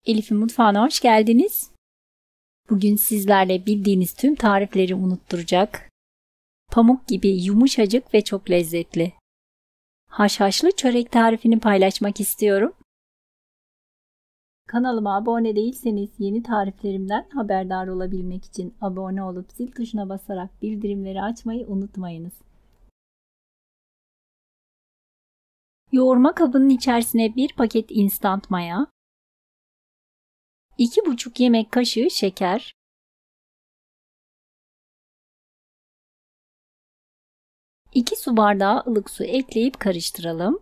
Elif'in mutfağına hoş geldiniz. Bugün sizlerle bildiğiniz tüm tarifleri unutturacak, pamuk gibi yumuşacık ve çok lezzetli haşhaşlı çörek tarifini paylaşmak istiyorum. Kanalıma abone değilseniz yeni tariflerimden haberdar olabilmek için abone olup zil tuşuna basarak bildirimleri açmayı unutmayınız. Yoğurma kabının içerisine 1 paket instant maya, 2,5 yemek kaşığı şeker, 2 su bardağı ılık su ekleyip karıştıralım.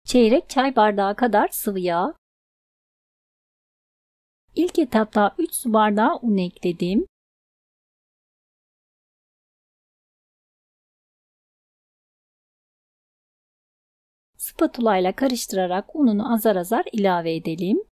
Çeyrek çay bardağı kadar sıvı yağ. İlk etapta 3 su bardağı un ekledim. Spatula ile karıştırarak ununu azar azar ilave edelim.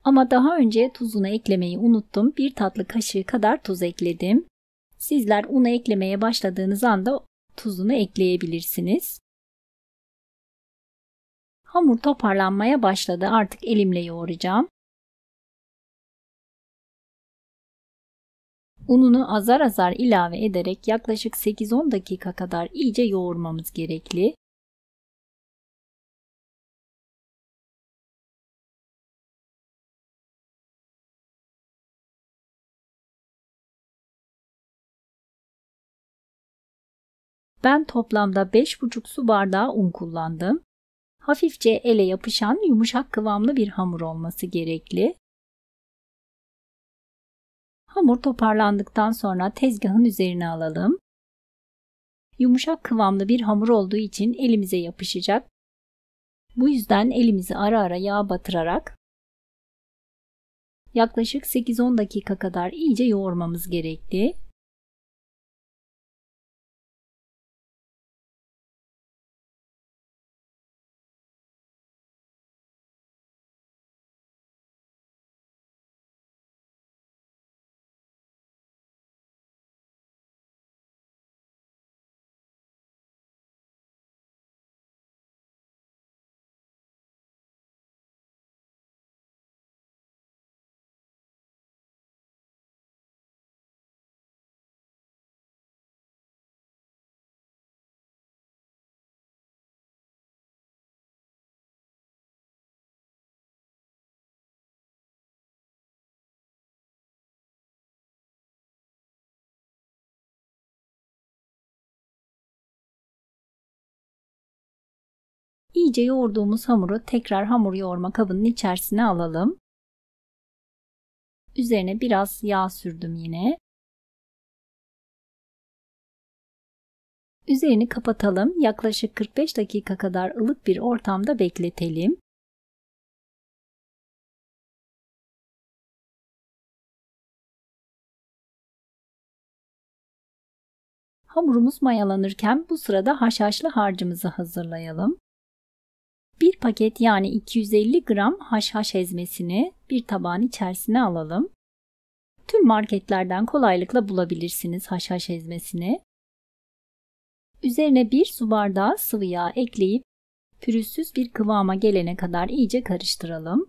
Ama daha önce tuzunu eklemeyi unuttum. 1 tatlı kaşığı kadar tuz ekledim. Sizler unu eklemeye başladığınız anda tuzunu ekleyebilirsiniz. Hamur toparlanmaya başladı. Artık elimle yoğuracağım. Ununu azar azar ilave ederek yaklaşık 8-10 dakika kadar iyice yoğurmamız gerekli. Ben toplamda 5,5 su bardağı un kullandım. Hafifçe ele yapışan yumuşak kıvamlı bir hamur olması gerekli. Hamur toparlandıktan sonra tezgahın üzerine alalım. Yumuşak kıvamlı bir hamur olduğu için elimize yapışacak. Bu yüzden elimizi ara ara yağ batırarak yaklaşık 8-10 dakika kadar iyice yoğurmamız gerekli. İyice yoğurduğumuz hamuru tekrar hamur yoğurma kabının içerisine alalım. Üzerine biraz yağ sürdüm yine. Üzerini kapatalım. Yaklaşık 45 dakika kadar ılık bir ortamda bekletelim. Hamurumuz mayalanırken bu sırada haşhaşlı harcımızı hazırlayalım. 1 paket yani 250 gram haşhaş ezmesini bir tabağın içerisine alalım. Tüm marketlerden kolaylıkla bulabilirsiniz haşhaş ezmesini. Üzerine 1 su bardağı sıvı yağ ekleyip pürüzsüz bir kıvama gelene kadar iyice karıştıralım.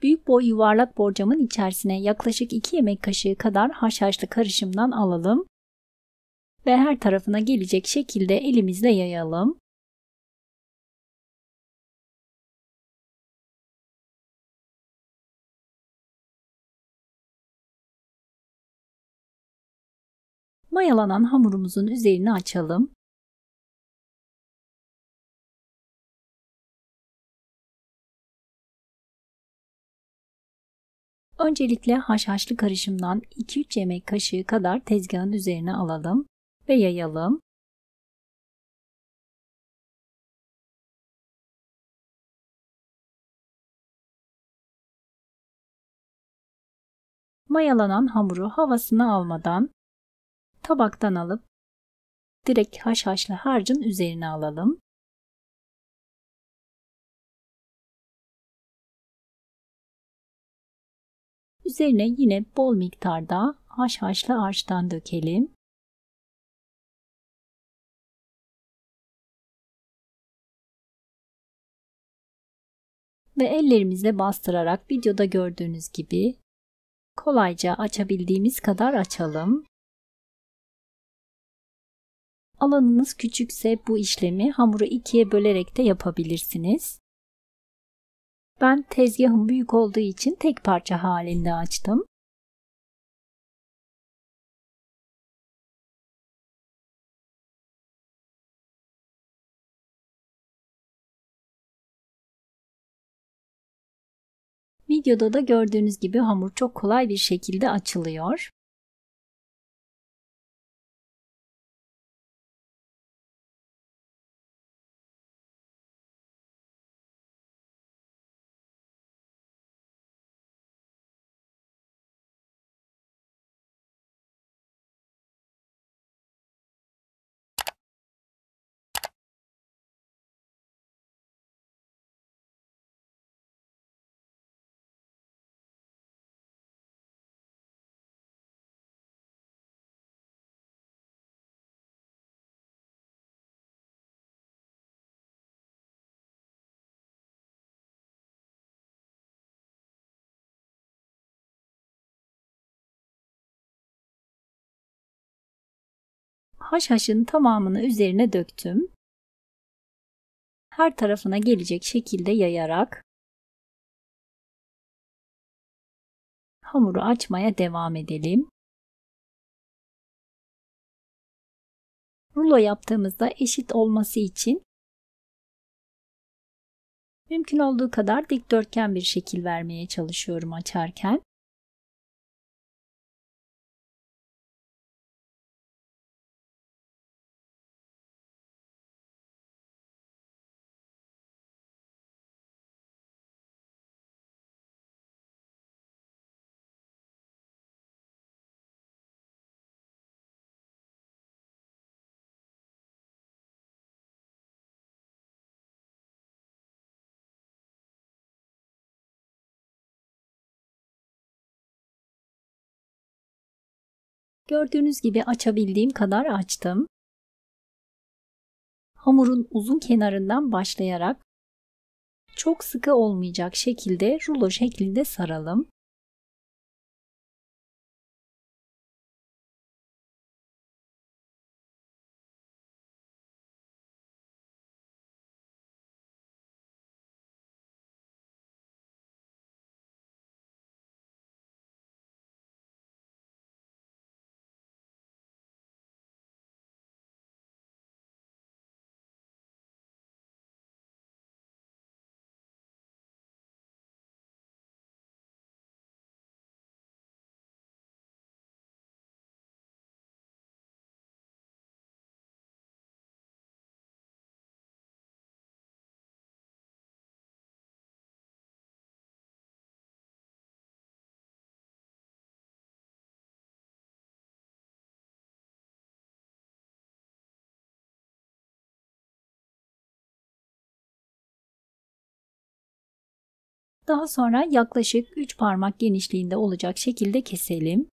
Büyük boy yuvarlak borcamın içerisine yaklaşık 2 yemek kaşığı kadar haşhaşlı karışımdan alalım ve her tarafına gelecek şekilde elimizle yayalım. Mayalanan hamurumuzun üzerini açalım. Öncelikle haşhaşlı karışımdan 2-3 yemek kaşığı kadar tezgahın üzerine alalım ve yayalım. Mayalanan hamuru havasını almadan tabaktan alıp direkt haşhaşlı harcın üzerine alalım. Üzerine yine bol miktarda haşhaşlı harçtan dökelim. Ve ellerimizle bastırarak videoda gördüğünüz gibi kolayca açabildiğimiz kadar açalım. Alanınız küçükse bu işlemi hamuru ikiye bölerek de yapabilirsiniz. Ben tezgahım büyük olduğu için tek parça halinde açtım. Videoda da gördüğünüz gibi hamur çok kolay bir şekilde açılıyor. Haşhaşın tamamını üzerine döktüm. Her tarafına gelecek şekilde yayarak hamuru açmaya devam edelim. Rulo yaptığımızda eşit olması için mümkün olduğu kadar dikdörtgen bir şekil vermeye çalışıyorum açarken. Gördüğünüz gibi açabildiğim kadar açtım. Hamurun uzun kenarından başlayarak çok sıkı olmayacak şekilde rulo şeklinde saralım. Daha sonra yaklaşık 3 parmak genişliğinde olacak şekilde keselim.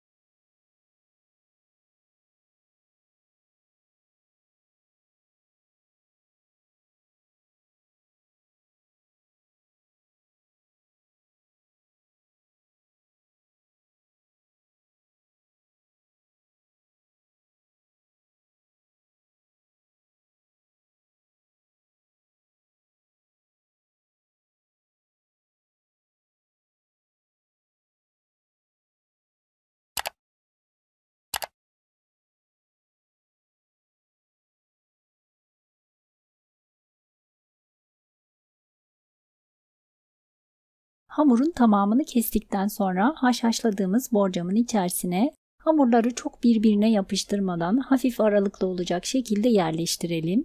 Hamurun tamamını kestikten sonra haşhaşladığımız borcamın içerisine hamurları çok birbirine yapıştırmadan hafif aralıklı olacak şekilde yerleştirelim.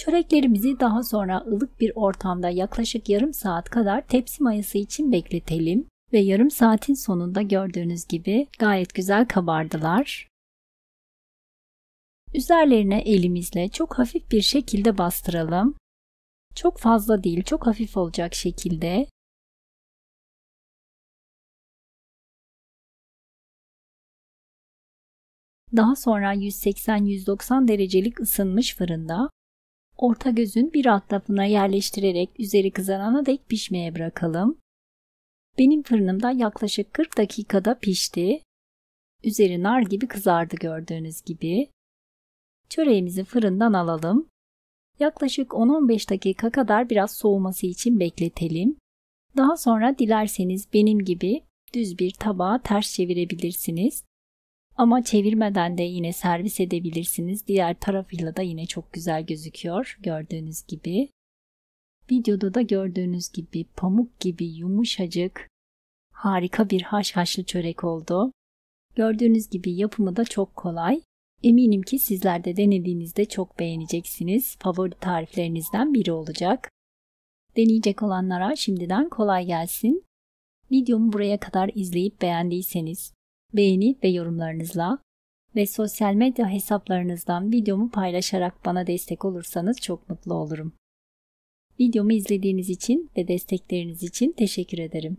Çöreklerimizi daha sonra ılık bir ortamda yaklaşık yarım saat kadar tepsi mayası için bekletelim ve yarım saatin sonunda gördüğünüz gibi gayet güzel kabardılar. Üzerlerine elimizle çok hafif bir şekilde bastıralım. Çok fazla değil, çok hafif olacak şekilde. Daha sonra 180-190 derecelik ısınmış fırında orta gözün bir alt tarafına yerleştirerek üzeri kızarana dek pişmeye bırakalım. Benim fırınımda yaklaşık 40 dakikada pişti. Üzeri nar gibi kızardı gördüğünüz gibi. Çöreğimizi fırından alalım. Yaklaşık 10-15 dakika kadar biraz soğuması için bekletelim. Daha sonra dilerseniz benim gibi düz bir tabağa ters çevirebilirsiniz. Ama çevirmeden de yine servis edebilirsiniz. Diğer tarafıyla da yine çok güzel gözüküyor gördüğünüz gibi. Videoda da gördüğünüz gibi pamuk gibi yumuşacık, harika bir haşhaşlı çörek oldu. Gördüğünüz gibi yapımı da çok kolay. Eminim ki sizler de denediğinizde çok beğeneceksiniz. Favori tariflerinizden biri olacak. Deneyecek olanlara şimdiden kolay gelsin. Videomu buraya kadar izleyip beğendiyseniz beğeni ve yorumlarınızla ve sosyal medya hesaplarınızdan videomu paylaşarak bana destek olursanız çok mutlu olurum. Videomu izlediğiniz için ve destekleriniz için teşekkür ederim.